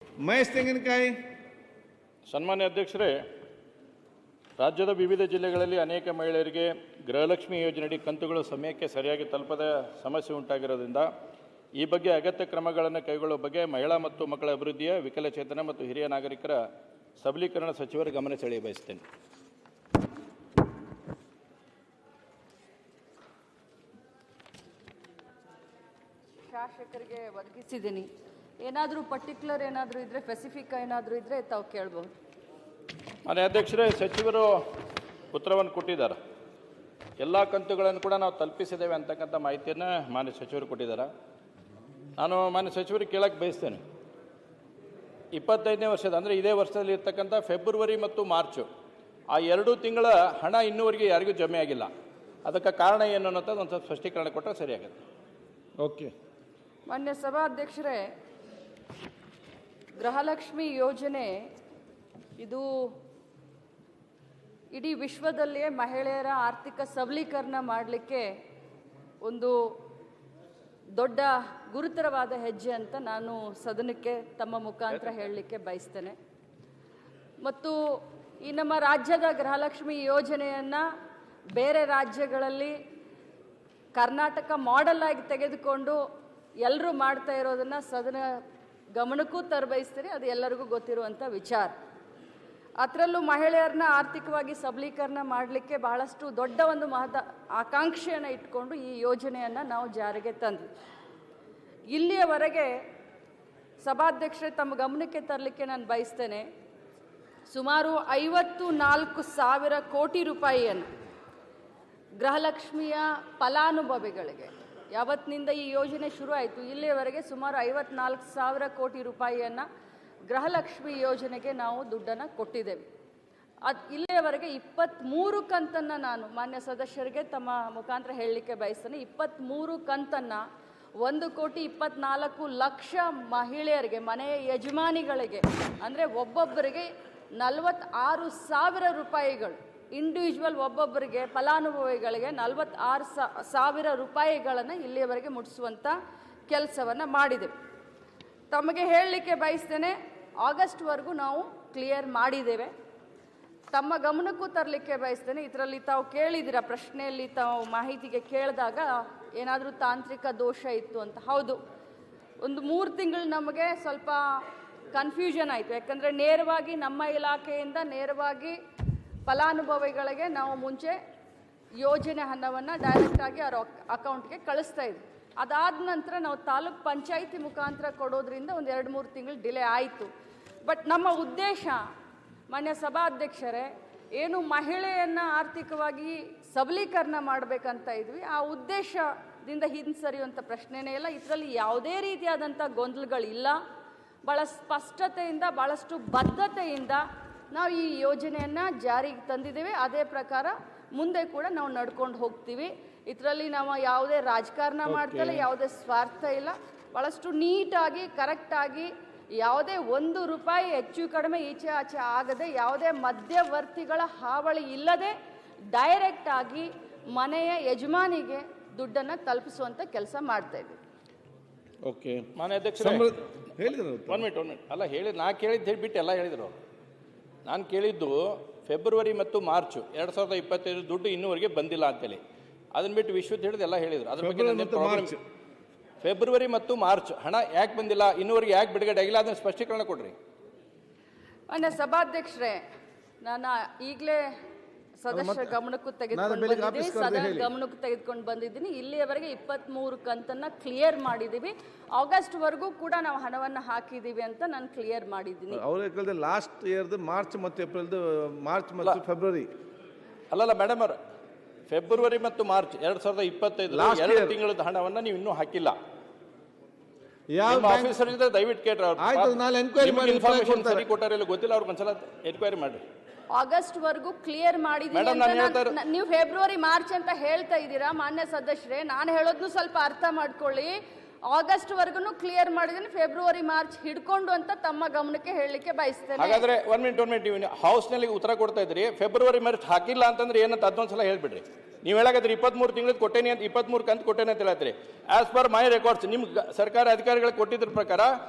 ಮಹೇಶ್ ತೆಂಗಿನಕಾಯಿ. ಸನ್ಮಾನ್ಯ ಅಧ್ಯಕ್ಷರೇ, ರಾಜ್ಯದ ವಿವಿಧ ಜಿಲ್ಲೆಗಳಲ್ಲಿ ಅನೇಕ ಮಹಿಳೆಯರಿಗೆ ಗೃಹಲಕ್ಷ್ಮಿ ಯೋಜನೆಯಡಿ ಕಂತುಗಳು ಸಮಯಕ್ಕೆ ಸರಿಯಾಗಿ ತಲುಪದ ಸಮಸ್ಯೆ ಉಂಟಾಗಿರೋದ್ರಿಂದ ಈ ಬಗ್ಗೆ ಅಗತ್ಯ ಕ್ರಮಗಳನ್ನು ಕೈಗೊಳ್ಳುವ ಬಗ್ಗೆ ಮಹಿಳಾ ಮತ್ತು ಮಕ್ಕಳ ಅಭಿವೃದ್ಧಿಯ, ವಿಕಲಚೇತನ ಮತ್ತು ಹಿರಿಯ ನಾಗರಿಕರ ಸಬಲೀಕರಣ ಸಚಿವರ ಗಮನ ಸೆಳೆಯ ಬಯಸುತ್ತೇನೆ. ಶಾಸಕರಿಗೆ ಒದಗಿಸಿದ್ದೀನಿ. ಏನಾದರೂ ಪರ್ಟಿಕ್ಯುಲರ್ ಏನಾದರೂ ಇದ್ದರೆ, ಸ್ಪೆಸಿಫಿಕ್ ಏನಾದರೂ ಇದ್ದರೆ ತಾವು ಕೇಳ್ಬೋದು. ಮಾನ್ಯ ಅಧ್ಯಕ್ಷರೇ, ಸಚಿವರು ಉತ್ತರವನ್ನು ಕೊಟ್ಟಿದ್ದಾರೆ. ಎಲ್ಲ ಕಂತುಗಳನ್ನು ಕೂಡ ನಾವು ತಲುಪಿಸಿದ್ದೇವೆ ಅಂತಕ್ಕಂಥ ಮಾಹಿತಿಯನ್ನು ಮಾನ್ಯ ಸಚಿವರು ಕೊಟ್ಟಿದ್ದಾರೆ. ನಾನು ಮಾನ್ಯ ಸಚಿವರಿಗೆ ಕೇಳಕ್ಕೆ ಬಯಸ್ತೇನೆ, 25ನೇ ವರ್ಷದ ಅಂದರೆ ಇದೇ ವರ್ಷದಲ್ಲಿ ಇರ್ತಕ್ಕಂಥ ಫೆಬ್ರವರಿ ಮತ್ತು ಮಾರ್ಚು ಆ 2 ತಿಂಗಳ ಹಣ ಇನ್ನೂವರೆಗೆ ಯಾರಿಗೂ ಜಮೆ ಆಗಿಲ್ಲ. ಅದಕ್ಕೆ ಕಾರಣ ಏನು ಅನ್ನೋಂಥದ್ದು ಒಂದು ಸ್ವಲ್ಪ ಸ್ಪಷ್ಟೀಕರಣ ಕೊಟ್ಟರೆ ಸರಿಯಾಗುತ್ತೆ. ಓಕೆ. ಮಾನ್ಯ ಸಭಾಧ್ಯಕ್ಷರೇ, ಗೃಹಲಕ್ಷ್ಮಿ ಯೋಜನೆ ಇದು ಇಡೀ ವಿಶ್ವದಲ್ಲಿಯೇ ಮಹಿಳೆಯರ ಆರ್ಥಿಕ ಸಬಲೀಕರಣ ಮಾಡಲಿಕ್ಕೆ ಒಂದು ದೊಡ್ಡ ಗುರುತರವಾದ ಹೆಜ್ಜೆ ಅಂತ ನಾನು ಸದನಕ್ಕೆ ತಮ್ಮ ಮುಖಾಂತರ ಹೇಳಲಿಕ್ಕೆ ಬಯಸ್ತೇನೆ. ಮತ್ತು ಈ ನಮ್ಮ ರಾಜ್ಯದ ಗೃಹಲಕ್ಷ್ಮಿ ಯೋಜನೆಯನ್ನು ಬೇರೆ ರಾಜ್ಯಗಳಲ್ಲಿ ಕರ್ನಾಟಕ ಮಾಡೆಲ್ ಆಗಿ ತೆಗೆದುಕೊಂಡು ಎಲ್ಲರೂ ಮಾಡ್ತಾ ಇರೋದನ್ನು ಸದನ ಗಮನಕ್ಕೂ ತರಬಯಸ್ತೀನಿ. ಅದು ಎಲ್ಲರಿಗೂ ಗೊತ್ತಿರುವಂಥ ವಿಚಾರ. ಅದರಲ್ಲೂ ಮಹಿಳೆಯರನ್ನ ಆರ್ಥಿಕವಾಗಿ ಸಬಲೀಕರಣ ಮಾಡಲಿಕ್ಕೆ ಬಹಳಷ್ಟು ದೊಡ್ಡ ಒಂದು ಆಕಾಂಕ್ಷೆಯನ್ನು ಇಟ್ಕೊಂಡು ಈ ಯೋಜನೆಯನ್ನು ನಾವು ಜಾರಿಗೆ ತಂದ್ವಿ. ಇಲ್ಲಿಯವರೆಗೆ ಸಭಾಧ್ಯಕ್ಷರೇ ತಮ್ಮ ಗಮನಕ್ಕೆ ತರಲಿಕ್ಕೆ ನಾನು ಬಯಸ್ತೇನೆ, ಸುಮಾರು 54,000 ಕೋಟಿ ರೂಪಾಯಿಯನ್ನು ಗೃಹಲಕ್ಷ್ಮಿಯ ಫಲಾನುಭವಿಗಳಿಗೆ, ಯಾವತ್ತಿನಿಂದ ಈ ಯೋಜನೆ ಶುರು ಆಯಿತು ಇಲ್ಲಿಯವರೆಗೆ ಸುಮಾರು 54,000 ಕೋಟಿ ರೂಪಾಯಿಯನ್ನು ಗೃಹಲಕ್ಷ್ಮಿ ಯೋಜನೆಗೆ ನಾವು ದುಡ್ಡನ್ನು ಕೊಟ್ಟಿದ್ದೇವೆ. ಇಲ್ಲಿಯವರೆಗೆ 23 ಕಂತನ್ನು ನಾನು ಮಾನ್ಯ ಸದಸ್ಯರಿಗೆ ತಮ್ಮ ಮುಖಾಂತರ ಹೇಳಲಿಕ್ಕೆ ಬಯಸ್ತೇನೆ. 23 ಕಂತನ್ನು 1,24,00,000 ಮಹಿಳೆಯರಿಗೆ, ಮನೆಯ ಯಜಮಾನಿಗಳಿಗೆ, ಅಂದರೆ ಒಬ್ಬೊಬ್ಬರಿಗೆ 46,000 ರೂಪಾಯಿಗಳು, ಇಂಡಿವಿಜುವಲ್ ಒಬ್ಬೊಬ್ಬರಿಗೆ ಫಲಾನುಭವಿಗಳಿಗೆ 46,000 ರೂಪಾಯಿಗಳನ್ನು ಇಲ್ಲಿಯವರೆಗೆ ಮುಟ್ಟಿಸುವಂಥ ಕೆಲಸವನ್ನು ಮಾಡಿದೆವು. ತಮಗೆ ಹೇಳಲಿಕ್ಕೆ ಬಯಸ್ತೇನೆ, ಆಗಸ್ಟ್ವರೆಗೂ ನಾವು ಕ್ಲಿಯರ್ ಮಾಡಿದ್ದೇವೆ. ತಮ್ಮ ಗಮನಕ್ಕೂ ತರಲಿಕ್ಕೆ ಬಯಸ್ತೇನೆ, ಇದರಲ್ಲಿ ತಾವು ಕೇಳಿದ್ದೀರ ಪ್ರಶ್ನೆಯಲ್ಲಿ, ತಾವು ಮಾಹಿತಿಗೆ ಕೇಳಿದಾಗ ಏನಾದರೂ ತಾಂತ್ರಿಕ ದೋಷ ಇತ್ತು ಅಂತ. ಹೌದು, ಒಂದು 3 ತಿಂಗಳು ನಮಗೆ ಸ್ವಲ್ಪ ಕನ್ಫ್ಯೂಷನ್ ಆಯಿತು. ಯಾಕಂದರೆ ನೇರವಾಗಿ ನಮ್ಮ ಇಲಾಖೆಯಿಂದ ನೇರವಾಗಿ ಫಲಾನುಭವಿಗಳಿಗೆ ನಾವು ಮುಂಚೆ ಯೋಜನೆ ಹಣವನ್ನು ಡೈರೆಕ್ಟಾಗಿ ಅವ್ರ ಅಕೌಂಟ್ಗೆ ಕಳಿಸ್ತಾ ಇದ್ವಿ. ಅದಾದ ನಂತರ ನಾವು ತಾಲೂಕ್ ಪಂಚಾಯಿತಿ ಮುಖಾಂತರ ಕೊಡೋದ್ರಿಂದ ಒಂದು 2-3 ತಿಂಗಳು ಡಿಲೇ ಆಯಿತು. ಬಟ್ ನಮ್ಮ ಉದ್ದೇಶ ಮಾನ್ಯ ಸಭಾಧ್ಯಕ್ಷರೇ, ಏನು ಮಹಿಳೆಯನ್ನು ಆರ್ಥಿಕವಾಗಿ ಸಬಲೀಕರಣ ಮಾಡಬೇಕಂತ ಇದ್ವಿ, ಆ ಉದ್ದೇಶದಿಂದ ಹಿಂಸರಿಯುವಂಥ ಪ್ರಶ್ನೆನೇ ಇಲ್ಲ. ಇದರಲ್ಲಿ ಯಾವುದೇ ರೀತಿಯಾದಂಥ ಗೊಂದಲಗಳಿಲ್ಲ. ಭಾಳ ಸ್ಪಷ್ಟತೆಯಿಂದ, ಭಾಳಷ್ಟು ಬದ್ಧತೆಯಿಂದ ನಾವು ಈ ಯೋಜನೆಯನ್ನು ಜಾರಿಗೆ ತಂದಿದ್ದೇವೆ. ಅದೇ ಪ್ರಕಾರ ಮುಂದೆ ಕೂಡ ನಾವು ನಡ್ಕೊಂಡು ಹೋಗ್ತೀವಿ. ಇದರಲ್ಲಿ ನಾವು ಯಾವುದೇ ರಾಜಕಾರಣ ಮಾಡ್ತಲ್ಲ, ಯಾವುದೇ ಸ್ವಾರ್ಥ ಇಲ್ಲ. ಭಾಳಷ್ಟು ನೀಟಾಗಿ, ಕರೆಕ್ಟಾಗಿ, ಯಾವುದೇ 1 ರೂಪಾಯಿ ಹೆಚ್ಚು ಕಡಿಮೆ ಈಚೆ ಆಚೆ ಆಗದೆ, ಯಾವುದೇ ಮಧ್ಯವರ್ತಿಗಳ ಹಾವಳಿ ಇಲ್ಲದೆ ಡೈರೆಕ್ಟಾಗಿ ಮನೆಯ ಯಜಮಾನಿಗೆ ದುಡ್ಡನ್ನು ತಲುಪಿಸುವಂಥ ಕೆಲಸ ಮಾಡ್ತಾ ಇದ್ದೀವಿ. ಓಕೆ. ಮಾನ್ಯ ಅಧ್ಯಕ್ಷರೇ, ಹೇಳಿದ್ರು. 1 ಮಿನಿಟ್ ಅಲ್ಲ, ನಾ ಕೇಳಿದ್ದು ಹೇಳಿಬಿಟ್ಟು ಎಲ್ಲ ಹೇಳಿದರು. ನಾನು ಕೇಳಿದ್ದು ಫೆಬ್ರವರಿ ಮತ್ತು ಮಾರ್ಚು 2025 ದುಡ್ಡು ಇನ್ನೂವರೆಗೆ ಬಂದಿಲ್ಲ ಅಂತೇಳಿ. ಅದನ್ನ ಬಿಟ್ಟು ವಿಶ್ವದ ಹಿಡಿದು ಎಲ್ಲ ಹೇಳಿದರು. ಅದ್ರ ಬಗ್ಗೆ ಫೆಬ್ರವರಿ ಮತ್ತು ಮಾರ್ಚ್ ಹಣ ಯಾಕೆ ಬಂದಿಲ್ಲ, ಇನ್ನೂವರೆಗೆ ಯಾಕೆ ಬಿಡುಗಡೆ ಆಗಿಲ್ಲ, ಅದನ್ನು ಸ್ಪಷ್ಟೀಕರಣ ಕೊಡ್ರಿ. ಮಾನ್ಯ ಸಭಾಧ್ಯಕ್ಷರೇ, ನಾನು ಈಗಲೇ ಸದಸ್ಯರ ಗಮನಕ್ಕೂ ತೆಗೆದುಕೊಂಡು ಬಂದಿದ್ದೀನಿ. ಇಲ್ಲಿಯವರೆಗೆ 23 ಕಂತನ್ನು ಕ್ಲಿಯರ್ ಮಾಡಿದ್ದೀವಿ. ಆಗಸ್ಟ್ವರೆಗೂ ಕೂಡ ನಾವು ಹಣವನ್ನು ಹಾಕಿದ್ದೀವಿ ಅಂತ ನಾನು ಕ್ಲಿಯರ್ ಮಾಡಿದ್ದೀನಿ. ಅವರ ಲಾಸ್ಟ್ ಇಯರ್ದು ಮಾರ್ಚ್ ಮತ್ತು ಏಪ್ರಿಲ್ದು, ಮಾರ್ಚ್ ಮತ್ತು ಫೆಬ್ರವರಿ ಅಲ್ಲಲ್ಲ ಮೇಡಮ್ ಅವರು, ಫೆಬ್ರವರಿ ಮತ್ತು ಮಾರ್ಚ್ 2025 2 ತಿಂಗಳ ಹಣವನ್ನು ನೀವು ಇನ್ನೂ ಹಾಕಿಲ್ಲ. ಯಾವ ಆಫೀಸರ್ ಇದ್ರೆ ದಯವಿಟ್ಟು ಕೇಳ್ರಿ. ಇನ್ಫಾರ್ಮೇಶನ್ ಸರಿ ಕೊಟ್ಟಾರ ಗೊತ್ತಿಲ್ಲ, ಅವ್ರಿಗೆ ಒಂದ್ಸಲ ಎನ್ಕ್ವೈರಿ ಮಾಡಿ. ಆಗಸ್ಟ್ವರೆಗೂ ಕ್ಲಿಯರ್ ಮಾಡಿದ್ದೀನಿ. ನೀವು ಫೆಬ್ರವರಿ ಮಾರ್ಚ್ ಅಂತ ಹೇಳ್ತಾ ಇದ್ದೀರಾ ಮಾನ್ಯ ಸದಸ್ಯರೇ. ನಾನು ಹೇಳೋದನ್ನು ಸ್ವಲ್ಪ ಅರ್ಥ ಮಾಡ್ಕೊಳ್ಳಿ. ಆಗಸ್ಟ್ ವರ್ಗು ಕ್ಲಿಯರ್ ಮಾಡಿದ್ದೀನಿ, ಫೆಬ್ರವರಿ ಮಾರ್ಚ್ ಹಿಡ್ಕೊಂಡು ಅಂತ ತಮ್ಮ ಗಮನಕ್ಕೆ ಹೇಳಲಿಕ್ಕೆ ಬಯಸ್ತೇನೆ. ಹಾಗಾದ್ರೆ ಒನ್ ಮಿನಿಟ್ ನೀವು ಹೌಸ್ನಲ್ಲಿ ಉತ್ತರ ಕೊಡ್ತಾ ಇದ್ರಿ, ಫೆಬ್ರವರಿ ಮಾರ್ಚ್ ಹಾಕಿಲ್ಲ ಅಂತಂದ್ರೆ ಏನಂತ ಅದೊಂದ್ಸಲ ಹೇಳ್ಬಿಡ್ರಿ. ನೀವು ಹೇಳಾಕತ್ರಿ 23 ತಿಂಗಳದ್ದು ಕೊಟ್ಟೇನಿ ಅಂತ, 23 ಕಂತು ಕೊಟ್ಟೇನೆ ಅಂತ ಹೇಳತ್ರಿ. ಆಸ್ ಪರ್ ಮೈ ರೆಕಾರ್ಡ್ಸ್ ನಿಮ್ಗೆ ಸರ್ಕಾರ ಅಧಿಕಾರಿಗಳಿಗೆ ಕೊಟ್ಟಿದ್ರ ಪ್ರಕಾರ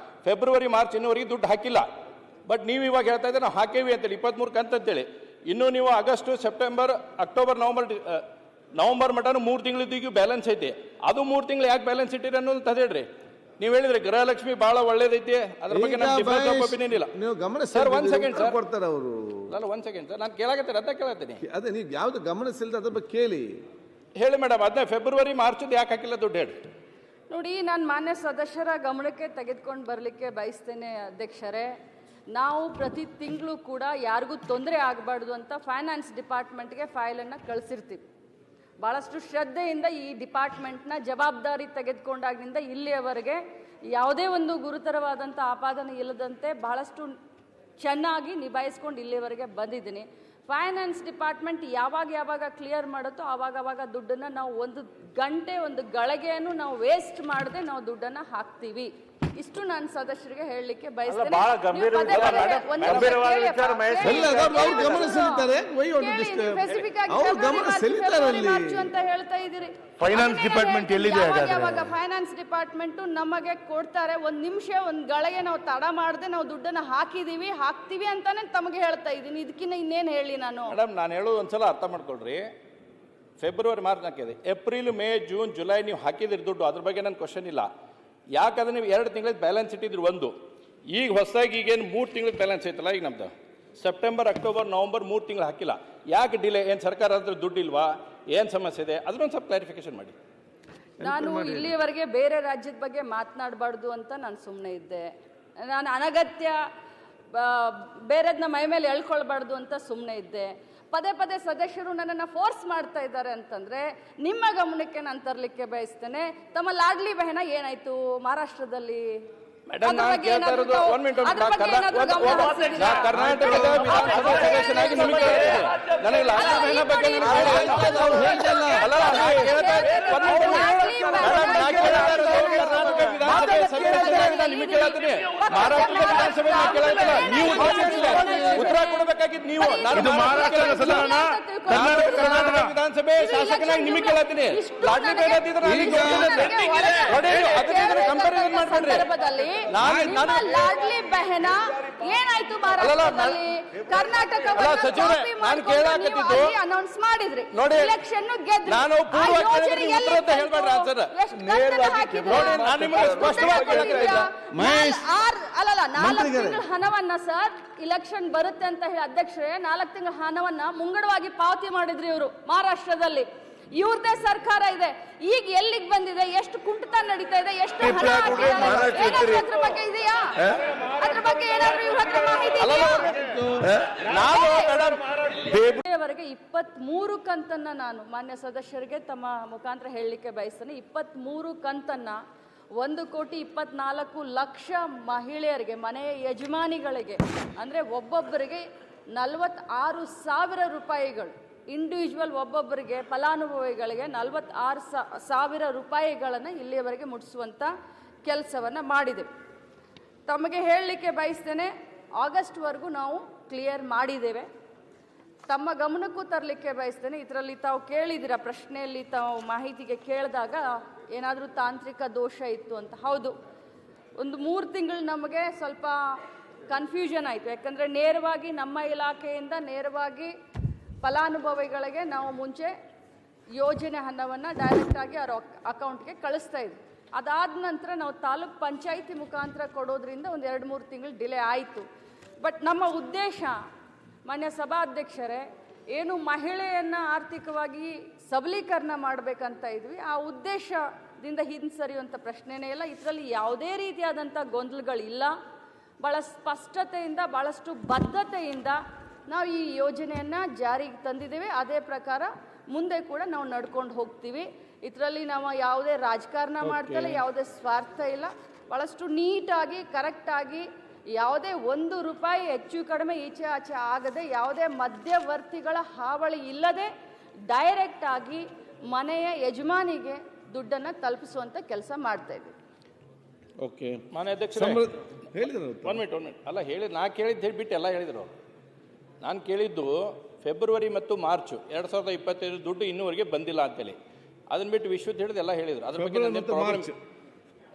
ಫೆಬ್ರವರಿ ಮಾರ್ಚ್ ಇನ್ನೂವರೆಗೆ ದುಡ್ಡು ಹಾಕಿಲ್ಲ. ಬಟ್ ನೀವು ಇವಾಗ ಹೇಳ್ತಾ ಇದ್ರೆ ನಾವು ಹಾಕೇವಿ ಅಂತೇಳಿ 23 ಕಂತು ಅಂತೇಳಿ. ಇನ್ನು ನೀವು ಆಗಸ್ಟ್, ಸೆಪ್ಟೆಂಬರ್, ಅಕ್ಟೋಬರ್, ನವಂಬರ್ ಮಟನು 3 ತಿಂಗಳದ್ದು ಬ್ಯಾಲೆನ್ಸ್ ಐತಿ. ಅದು 3 ತಿಂಗಳು ಯಾಕೆ ಬ್ಯಾಲೆನ್ಸ್ ಇಟ್ಟಿರಿ ಅನ್ನೋದು ತದೇಳ್ರಿ. ನೀವು ಹೇಳಿದ್ರಿ ಗೃಹಲಕ್ಷ್ಮಿ ಬಹಳ ಒಳ್ಳೇದೈತಿ, ಅದ್ರ ಬಗ್ಗೆ ಒಪಿನಿಯನ್ ಇಲ್ಲ. ನೀವು ಗಮನ ಸರ್, 1 ಸೆಕೆಂಡ್ ಸರ್, ಕೊಡ್ತಾರೆ ಅವರು. ಅಲ್ಲ 1 ಸೆಕೆಂಡ್ ಸರ್, ನಾನು ಕೇಳಾಕತ್ತೀನಿ, ಅದ ಕೇಳತ್ತೀನಿ. ಅದೇ ನೀವು ಯಾವ್ದು ಗಮನಿಸಿಲ್ದ ಅದ್ರ ಬಗ್ಗೆ ಕೇಳಿ ಹೇಳಿ ಮೇಡಮ್. ಅದನ್ನ ಫೆಬ್ರವರಿ ಮಾರ್ಚ್ ಯಾಕೆ ಹಾಕಿಲ್ಲ ದುಡ್ಡು ಹೇಳಿ. ನೋಡಿ, ನಾನು ಮಾನ್ಯ ಸದಸ್ಯರ ಗಮನಕ್ಕೆ ತೆಗೆದುಕೊಂಡು ಬರಲಿಕ್ಕೆ ಬಯಸ್ತೇನೆ ಅಧ್ಯಕ್ಷರೇ. ನಾವು ಪ್ರತಿ ತಿಂಗಳು ಕೂಡ ಯಾರಿಗೂ ತೊಂದರೆ ಆಗಬಾರ್ದು ಅಂತ ಫೈನಾನ್ಸ್ ಡಿಪಾರ್ಟ್ಮೆಂಟ್ಗೆ ಫೈಲನ್ನು ಕಳಿಸಿರ್ತೀವಿ. ಭಾಳಷ್ಟು ಶ್ರದ್ಧೆಯಿಂದ ಈ ಡಿಪಾರ್ಟ್ಮೆಂಟ್ನ ಜವಾಬ್ದಾರಿ ತೆಗೆದುಕೊಂಡಾಗಿನಿಂದ ಇಲ್ಲಿಯವರೆಗೆ ಯಾವುದೇ ಒಂದು ಗುರುತರವಾದಂಥ ಆಪಾದನೆ ಇಲ್ಲದಂತೆ ಬಹಳಷ್ಟು ಚೆನ್ನಾಗಿ ನಿಭಾಯಿಸ್ಕೊಂಡು ಇಲ್ಲಿಯವರೆಗೆ ಬಂದಿದ್ದೀನಿ. ಫೈನಾನ್ಸ್ ಡಿಪಾರ್ಟ್ಮೆಂಟ್ ಯಾವಾಗ ಕ್ಲಿಯರ್ ಮಾಡುತ್ತೋ ಆವಾಗ ದುಡ್ಡನ್ನು ನಾವು 1 ಗಂಟೆ 1 ಗಳಿಗೆಯನ್ನು ನಾವು ವೇಸ್ಟ್ ಮಾಡದೆ ನಾವು ದುಡ್ಡನ್ನು ಹಾಕ್ತೀವಿ. ಇಷ್ಟು ನಾನು ಸದಸ್ಯರಿಗೆ ಹೇಳಲಿಕ್ಕೆ ಬಯಸ್ತೇನೆ. ಅಂತ ಹೇಳ್ತಾ ಇದ್ದೀರಿ. ಫೈನಾನ್ಸ್ ಡಿಪಾರ್ಟ್ಮೆಂಟ್ ಎಲ್ಲಿದೆ? ಯಾವಾಗ ಫೈನಾನ್ಸ್ ಡಿಪಾರ್ಟ್ಮೆಂಟ್ ನಮಗೆ ಕೊಡ್ತಾರೆ, 1 ನಿಮಿಷ 1 ಗಳಿಗೆ ನಾವು ತಡ ಮಾಡದೆ ನಾವು ದುಡ್ಡನ್ನು ಹಾಕ್ತೀವಿ ಅಂತಾನೆ ತಮಗೆ ಹೇಳ್ತಾ ಇದ್ದೀನಿ. ಇದಕ್ಕಿಂತ ಇನ್ನೇನು ಹೇಳಿ ನಾನು? ಮೇಡಮ್, ನಾನು ಹೇಳೋದು ಒಂದ್ಸಲ ಅರ್ಥ ಮಾಡ್ಕೊಳ್ರಿ. ಫೆಬ್ರವರಿ ಮಾರ್ಚ್ ಹಾಕಿದೆ, ಏಪ್ರಿಲ್, ಮೇ, ಜೂನ್, ಜುಲೈ ನೀವು ಹಾಕಿದಿರಿ ದುಡ್ಡು, ಅದ್ರ ಬಗ್ಗೆ ನನ್ನ ಕ್ವಶನ್ ಇಲ್ಲ. ಯಾಕಂದ್ರೆ ನೀವು 2 ತಿಂಗಳ ಬ್ಯಾಲೆನ್ಸ್ ಇಟ್ಟಿದ್ರು. ಒಂದು ಈಗ ಹೊಸದಾಗಿ ಈಗೇನು 3 ತಿಂಗಳ ಬ್ಯಾಲೆನ್ಸ್ ಐತಲ್ಲ, ಈಗ ನಮ್ದು ಸೆಪ್ಟೆಂಬರ್, ಅಕ್ಟೋಬರ್, ನವಂಬರ್ 3 ತಿಂಗಳು ಹಾಕಿಲ್ಲ. ಯಾಕೆ ಡಿಲೇ? ಏನು ಸರ್ಕಾರ ಹತ್ರ ದುಡ್ಡು ಇಲ್ವಾ? ಏನು ಸಮಸ್ಯೆ ಇದೆ? ಅದನ್ನೊಂದು ಸ್ವಲ್ಪ ಕ್ಲಾರಿಫಿಕೇಶನ್ ಮಾಡಿ. ನಾನು ಇಲ್ಲಿಯವರೆಗೆ ಬೇರೆ ರಾಜ್ಯದ ಬಗ್ಗೆ ಮಾತನಾಡಬಾರ್ದು ಅಂತ ನಾನು ಸುಮ್ಮನೆ ಇದ್ದೆ. ನಾನು ಅನಗತ್ಯ ಬೇರೆದನ್ನ ಮೈ ಮೇಲೆ ಎಳ್ಕೊಳ್ಬಾರ್ದು ಅಂತ ಸುಮ್ಮನೆ ಇದ್ದೆ. ಪದೇ ಸದಸ್ಯರು ನನ್ನನ್ನು ಫೋರ್ಸ್ ಮಾಡ್ತಾ ಇದ್ದಾರೆ ಅಂತಂದ್ರೆ ನಿಮ್ಮ ಗಮನಕ್ಕೆ ನಾನು ತರಲಿಕ್ಕೆ ಬಯಸ್ತೇನೆ. ತಮ್ಮ ಲಾಡ್ಲಿ ಬೆಹನ ಏನಾಯ್ತು ಮಹಾರಾಷ್ಟ್ರದಲ್ಲಿ? ಮೇಡಮ್, ನಾನು ಕೇಳ್ತಾ ಇರೋದು 1 ಮಿನಿಟ್. ಕರ್ನಾಟಕದ ವಿಧಾನಸಭಾ ಸದಸ್ಯನಾಗಿ ನಿಮಗೆ ನನಗೆ ಲಾಡ್ಲಿ ಬೆಹನ ಬಗ್ಗೆ ನಿಮಗೆ ಕೇಳ್ತೀನಿ. ಮಹಾರಾಷ್ಟ್ರದ ವಿಧಾನಸಭೆ ಕೇಳಾಗಿಲ್ಲ, ನೀವು ಉತ್ತರ ಕೊಡಬೇಕಾಗಿದ್ದು ನೀವು. ಕರ್ನಾಟಕ ವಿಧಾನಸಭೆ ಶಾಸಕನಾಗಿ ನಿಮಗೆ ಕೇಳತ್ತೀನಿ. Lordly ಬೆಹನ comparison ಮಾಡ್ಬೇಡ್ರಿ. ಲಾಡ್ಲಿ ಬೆಹನ ಏನಾಯ್ತು ಮಹಾರಾಷ್ಟ್ರದಲ್ಲಿ? ಕರ್ನಾಟಕ ನಾನು ಕೇಳಾಕತ್ತಿದ್ದು ಅನೌನ್ಸ್ ಮಾಡಿದ್ರಿ, ನೋಡಿ, ಎಲೆಕ್ಷನ್ ಗೆದ್ರಿ. ನಾನು ಪೂರ್ವ ಹೇಳ್ಬೇಡ್ರಿ ಆನ್ಸರ್. ನೋಡಿ, ನಾನು ನಿಮಗೆ ಸ್ಪಷ್ಟವಾಗಿ ಅಲ್ಲಲ್ಲ 4 ತಿಂಗಳ ಹಣವನ್ನ ಸರ್ ಇಲೆಕ್ಷನ್ ಬರುತ್ತೆ ಅಂತ ಹೇಳಿ ಅಧ್ಯಕ್ಷರೇ 4 ತಿಂಗಳ ಹಣವನ್ನ ಮುಂಗಡವಾಗಿ ಪಾವತಿ ಮಾಡಿದ್ರಿ ಇವರು ಮಹಾರಾಷ್ಟ್ರದಲ್ಲಿ. ಇವ್ರದೇ ಸರ್ಕಾರ ಇದೆ. ಈಗ ಎಲ್ಲಿಗೆ ಬಂದಿದೆ? ಎಷ್ಟು ಕುಂಠಿತ ನಡೀತಾ ಇದೆ? ಎಷ್ಟು ಹಣ ಅದ್ರ ಬಗ್ಗೆ ಇದೆಯಾ? ಅದ್ರ ಬಗ್ಗೆ ಏನಾದ್ರೂ ಇವ್ರ ಹತ್ರ ಮಾಹಿತಿ ಇದೆಯವರೆಗೆ 23 ಕಂತನ್ನ ನಾನು ಮಾನ್ಯ ಸದಸ್ಯರಿಗೆ ತಮ್ಮ ಮುಖಾಂತರ ಹೇಳಲಿಕ್ಕೆ ಬಯಸ್ತೇನೆ. 23 ಕಂತನ್ನ 1,24,00,000 ಮಹಿಳೆಯರಿಗೆ, ಮನೆಯ ಯಜಮಾನಿಗಳಿಗೆ, ಅಂದರೆ ಒಬ್ಬೊಬ್ಬರಿಗೆ 46,000 ರೂಪಾಯಿಗಳು, ಇಂಡಿವಿಜುವಲ್ ಒಬ್ಬೊಬ್ಬರಿಗೆ ಫಲಾನುಭವಿಗಳಿಗೆ 46,000 ರೂಪಾಯಿಗಳನ್ನು ಇಲ್ಲಿಯವರೆಗೆ ಮುಟ್ಟಿಸುವಂಥ ಕೆಲಸವನ್ನು ಮಾಡಿದೆವು. ತಮಗೆ ಹೇಳಲಿಕ್ಕೆ ಬಯಸ್ತೇನೆ, ಆಗಸ್ಟ್ವರೆಗೂ ನಾವು ಕ್ಲಿಯರ್ ಮಾಡಿದ್ದೇವೆ. ತಮ್ಮ ಗಮನಕ್ಕೂ ತರಲಿಕ್ಕೆ ಬಯಸ್ತೇನೆ. ಇದರಲ್ಲಿ ತಾವು ಕೇಳಿದಿರ ಪ್ರಶ್ನೆಯಲ್ಲಿ ತಾವು ಮಾಹಿತಿಗೆ ಕೇಳಿದಾಗ ಏನಾದರೂ ತಾಂತ್ರಿಕ ದೋಷ ಇತ್ತು ಅಂತ. ಹೌದು, ಒಂದು 3 ತಿಂಗಳು ನಮಗೆ ಸ್ವಲ್ಪ ಕನ್ಫ್ಯೂಷನ್ ಆಯಿತು. ಯಾಕಂದರೆ ನೇರವಾಗಿ ನಮ್ಮ ಇಲಾಖೆಯಿಂದ ನೇರವಾಗಿ ಫಲಾನುಭವಿಗಳಿಗೆ ನಾವು ಮುಂಚೆ ಯೋಜನೆ ಹಣವನ್ನು ಡೈರೆಕ್ಟಾಗಿ ಅವ್ರ ಅಕೌಂಟ್ಗೆ ಕಳಿಸ್ತಾ ಇದ್ವಿ. ಅದಾದ ನಂತರ ನಾವು ತಾಲೂಕ್ ಪಂಚಾಯಿತಿ ಮುಖಾಂತರ ಕೊಡೋದ್ರಿಂದ ಒಂದು 2-3 ತಿಂಗಳು ಡಿಲೇ ಆಯಿತು. ಬಟ್ ನಮ್ಮ ಉದ್ದೇಶ ಮಾನ್ಯ ಸಭಾಧ್ಯಕ್ಷರೇ, ಏನು ಮಹಿಳೆಯನ್ನು ಆರ್ಥಿಕವಾಗಿ ಸಬಲೀಕರಣ ಮಾಡಬೇಕಂತ ಇದ್ವಿ, ಆ ಉದ್ದೇಶದಿಂದ ಹಿಂಸರಿಯುವಂಥ ಪ್ರಶ್ನೆನೇ ಇಲ್ಲ. ಇದರಲ್ಲಿ ಯಾವುದೇ ರೀತಿಯಾದಂಥ ಗೊಂದಲಗಳಿಲ್ಲ. ಭಾಳ ಸ್ಪಷ್ಟತೆಯಿಂದ, ಭಾಳಷ್ಟು ಬದ್ಧತೆಯಿಂದ ನಾವು ಈ ಯೋಜನೆಯನ್ನು ಜಾರಿಗೆ ತಂದಿದ್ದೇವೆ. ಅದೇ ಪ್ರಕಾರ ಮುಂದೆ ಕೂಡ ನಾವು ನಡ್ಕೊಂಡು ಹೋಗ್ತೀವಿ. ಇದರಲ್ಲಿ ನಾವು ಯಾವುದೇ ರಾಜಕಾರಣ ಮಾಡ್ತಲ್ಲ, ಯಾವುದೇ ಸ್ವಾರ್ಥ ಇಲ್ಲ. ಭಾಳಷ್ಟು ನೀಟಾಗಿ, ಕರೆಕ್ಟಾಗಿ, ಯಾವುದೇ 1 ರೂಪಾಯಿ ಹೆಚ್ಚು ಕಡಿಮೆ ಈಚೆ ಆಚೆ ಆಗದೆ, ಯಾವುದೇ ಮಧ್ಯವರ್ತಿಗಳ ಹಾವಳಿ ಇಲ್ಲದೆ ಡೈರೆಕ್ಟಾಗಿ ಮನೆಯ ಯಜಮಾನಿಗೆ ದುಡ್ಡನ್ನು ತಲುಪಿಸುವಂಥ ಕೆಲಸ ಮಾಡ್ತಾ ಇದ್ದೀವಿ. ಓಕೆ ಮಾನ್ಯ ಅಧ್ಯಕ್ಷರೇ ಹೇಳಿದ್ರು ಒನ್ ಮಿನಿಟ್ ಅಲ್ಲ ನಾ ಕೇಳಿದ್ದು ಹೇಳಿಬಿಟ್ಟು ಎಲ್ಲ ಹೇಳಿದರು. ನಾನು ಕೇಳಿದ್ದು ಫೆಬ್ರವರಿ ಮತ್ತು ಮಾರ್ಚ್ 2025 ದುಡ್ಡು ಇನ್ನೂವರೆಗೆ ಬಂದಿಲ್ಲ ಅಂತೇಳಿ. ಅದನ್ನ ಬಿಟ್ಟು ವಿಶ್ವದ ಹೇಳಿದ್ದು ಎಲ್ಲ ಹೇಳಿದರು. ಅದ್ರ ಬಗ್ಗೆ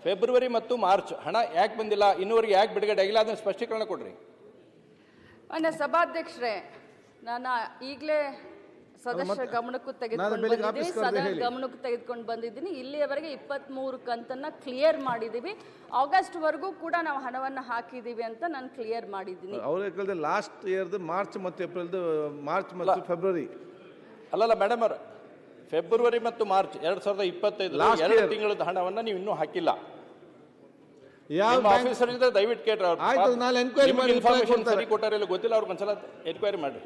ಫೆಬ್ರವರಿ ಮತ್ತು ಮಾರ್ಚ್ ಹಣ ಯಾಕೆ ಬಂದಿಲ್ಲ, ಇನ್ನೂವರೆಗೆ ಯಾಕೆ ಬಿಡುಗಡೆ ಆಗಿಲ್ಲ, ಅದನ್ನ ಸ್ಪಷ್ಟೀಕರಣ ಕೊಡ್ರಿ. ಮಾನ್ಯ ಸಭಾಧ್ಯಕ್ಷರೇ, ನಾನು ಈಗಲೇ ಸದಸ್ಯರ ಗಮನಕ್ಕೂ ತೆಗೆದುಕೊಂಡು ಬಂದಿದ್ದೀನಿ. ಇಲ್ಲಿಯವರೆಗೆ 23 ಕಂತನ್ನ ಕ್ಲಿಯರ್ ಮಾಡಿದ್ದೀವಿ. ಆಗಸ್ಟ್ ವರೆಗೂ ಕೂಡ ನಾವು ಹಣವನ್ನು ಹಾಕಿದ್ದೀವಿ ಅಂತ ನಾನು ಕ್ಲಿಯರ್ ಮಾಡಿದ್ದೀನಿ. ಅವರೇ ಲಾಸ್ಟ್ ಇಯರ್ದು ಮಾರ್ಚ್ ಮತ್ತು ಏಪ್ರಿಲ್ದು ಮಾರ್ಚ್ ಮತ್ತು ಫೆಬ್ರವರಿ ಅಲ್ಲಲ್ಲ ಮೇಡಮ್ ಅವ್ರ, ಫೆಬ್ರವರಿ ಮತ್ತು ಮಾರ್ಚ್ 2025 2 ತಿಂಗಳದ ಹಣವನ್ನು ನೀವು ಇನ್ನೂ ಹಾಕಿಲ್ಲ. ಆಫೀಸರ್ ಇದ್ರೆ ದಯವಿಟ್ಟು ಕೇಳ್ರಿ. ಇನ್ಫಾರ್ಮೇಶನ್ ಸರಿ ಕೊಟ್ಟಾರ ಇಲ್ಲ ಗೊತ್ತಿಲ್ಲ, ಅವ್ರಿಗೆ ಒಂದ್ಸಲ ಎನ್ಕ್ವೈರಿ ಮಾಡ್ರಿ.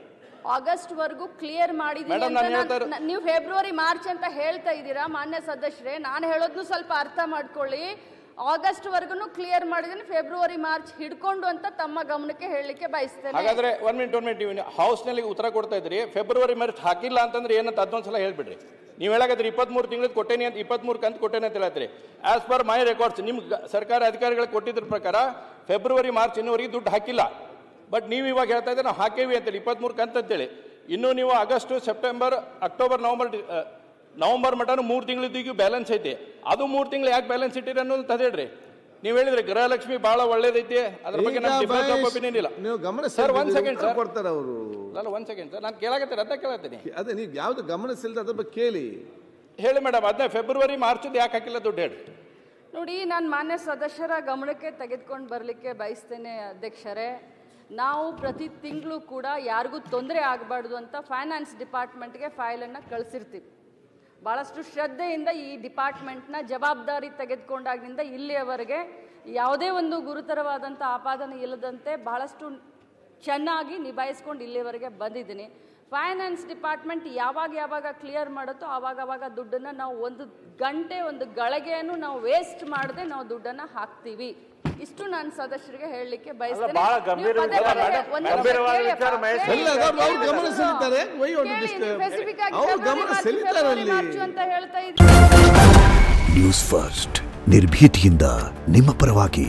ಆಗಸ್ಟ್ ವರೆಗೂ ಕ್ಲಿಯರ್ ಮಾಡಿದೀನಿ ಅಂತ ನೀವು ಫೆಬ್ರವರಿ ಮಾರ್ಚ್ ಅಂತ ಹೇಳ್ತಾ ಇದ್ದೀರಾ. ಮಾನ್ಯ ಸದಸ್ಯರೇ, ನಾನು ಹೇಳೋದ್ನು ಸ್ವಲ್ಪ ಅರ್ಥ ಮಾಡ್ಕೊಳ್ಳಿ. ಆಗಸ್ಟ್ ವರ್ಗು ಕ್ಲಿಯರ್ ಮಾಡಿದೀನಿ, ಫೆಬ್ರವರಿ ಮಾರ್ಚ್ ಹಿಡ್ಕೊಂಡು ಅಂತ ತಮ್ಮ ಗಮನಕ್ಕೆ ಹೇಳಲಿಕ್ಕೆ ಬಯಸ್ತೇನೆ. ಹಾಗಾದ್ರೆ ಒನ್ ಮಿನಿಟ್ ನೀವು ಹೌಸ್ ನಲ್ಲಿ ಉತ್ತರ ಕೊಡ್ತಾ ಇದ್ರಿ, ಫೆಬ್ರವರಿ ಮಾರ್ಚ್ ಹಾಕಿಲ್ಲ ಅಂತಂದ್ರೆ ಏನಂತ ಅದೊಂದ್ಸಲ ಹೇಳ್ಬಿಡ್ರಿ. ನೀವು ಹೇಳಾಕತ್ರಿ 23 ತಿಂಗಳು ಕೊಟ್ಟೇನಿ ಅಂತ, 23 ಕಂತು ಕೊಟ್ಟೇನೆ ಅಂತ ಹೇಳ್ತೀರಿ. ಆಸ್ ಪರ್ ಮೈ ರೆಕಾರ್ಡ್ಸ್ ನಿಮ್ ಸರ್ಕಾರ ಅಧಿಕಾರಿಗಳಿಗೆ ಕೊಟ್ಟಿದ್ರ ಪ್ರಕಾರ ಫೆಬ್ರವರಿ ಮಾರ್ಚ್ ಇನ್ನೂವರೆಗೆ ದುಡ್ಡು ಹಾಕಿಲ್ಲ. ಬಟ್ ನೀವು ಇವಾಗ ಹೇಳ್ತಾ ಇದ್ರೆ ನಾವು ಹಾಕೇವಿ ಅಂತೇಳಿ 23 ಕಂತು ಅಂತೇಳಿ. ಇನ್ನು ನೀವು ಆಗಸ್ಟ್, ಸೆಪ್ಟೆಂಬರ್, ಅಕ್ಟೋಬರ್, ನವಂಬರ್ ಮಟನು 3 ತಿಂಗಳಿದ್ದೀಗ ಬ್ಯಾಲೆನ್ಸ್ ಐತಿ. ಅದು 3 ತಿಂಗಳು ಯಾಕೆ ಬ್ಯಾಲೆನ್ಸ್ ಇಟ್ಟಿರಿ ಅನ್ನೋದು ಹೇಳ್ರಿ. ನೀವು ಹೇಳಿದ್ರೆ ಗೃಹಲಕ್ಷ್ಮಿ ಬಹಳ ಒಳ್ಳೇದೈತಿ, ಅದ್ರ ಬಗ್ಗೆ ನಮ್ಗೆ ಡಿಫರೆನ್ಸ್ ಆಫ್ ಒಪಿನಿಯನ್ ಇಲ್ಲ. ಸರ್ ಒಂದ್ ಸೆಕೆಂಡ್ ಸರ್ ಕೊಡ್ತಾರೆ ಅವರು. ಅಲ್ಲ ಒಂದ್ ಸೆಕೆಂಡ್ ಸರ್, ನಾನು ಕೇಳಾಕತ್ತೀನಿ ಅಂತ ಕೇಳತ್ತೀನಿ. ಅದೇ ನೀವು ಯಾವ್ದು ಗಮನಿಸಿಲ್ದ ಅದ್ರ ಬಗ್ಗೆ ಕೇಳಿ ಹೇಳಿ ಮೇಡಮ್. ಅದನ್ನ ಫೆಬ್ರವರಿ ಮಾರ್ಚ್ ಯಾಕೆ ಹಾಕಿಲ್ಲ ದುಡ್ಡು ಹೇಳಿ. ನೋಡಿ, ನಾನು ಮಾನ್ಯ ಸದಸ್ಯರ ಗಮನಕ್ಕೆ ತೆಗೆದುಕೊಂಡು ಬರಲಿಕ್ಕೆ ಬಯಸ್ತೇನೆ ಅಧ್ಯಕ್ಷರೇ. ನಾವು ಪ್ರತಿ ತಿಂಗಳು ಕೂಡ ಯಾರಿಗೂ ತೊಂದರೆ ಆಗಬಾರ್ದು ಅಂತ ಫೈನಾನ್ಸ್ ಡಿಪಾರ್ಟ್ಮೆಂಟ್ಗೆ ಫೈಲನ್ನು ಕಳಿಸಿರ್ತೀವಿ. ಭಾಳಷ್ಟು ಶ್ರದ್ಧೆಯಿಂದ ಈ ಡಿಪಾರ್ಟ್ಮೆಂಟ್ನ ಜವಾಬ್ದಾರಿ ತೆಗೆದುಕೊಂಡಾಗಿನಿಂದ ಇಲ್ಲಿಯವರೆಗೆ ಯಾವುದೇ ಒಂದು ಗುರುತರವಾದಂಥ ಆಪಾದನೆ ಇಲ್ಲದಂತೆ ಬಹಳಷ್ಟು ಚೆನ್ನಾಗಿ ನಿಭಾಯಿಸ್ಕೊಂಡು ಇಲ್ಲಿಯವರೆಗೆ ಬಂದಿದ್ದೀನಿ. ಫೈನಾನ್ಸ್ ಡಿಪಾರ್ಟ್ಮೆಂಟ್ ಯಾವಾಗ ಕ್ಲಿಯರ್ ಮಾಡುತ್ತೋ ಆವಾಗ ದುಡ್ಡನ್ನು ನಾವು ಒಂದು ಗಂಟೆ, ಒಂದು ಗಳಿಗೆಯನ್ನು ನಾವು ವೇಸ್ಟ್ ಮಾಡದೆ ನಾವು ದುಡ್ಡನ್ನು ಹಾಕ್ತೀವಿ. ಇಷ್ಟು ನಾನು ಸದಸ್ಯರಿಗೆ ಹೇಳಲಿಕ್ಕೆ ಬಯಸ್ತೇನೆ. ಅಂತ ಹೇಳ್ತಾ ಇದ್ದೀನಿ. ನ್ಯೂಸ್ ಫಸ್ಟ್ ನಿರ್ಭೀತಿಯಿಂದ ನಿಮ್ಮ ಪರವಾಗಿ.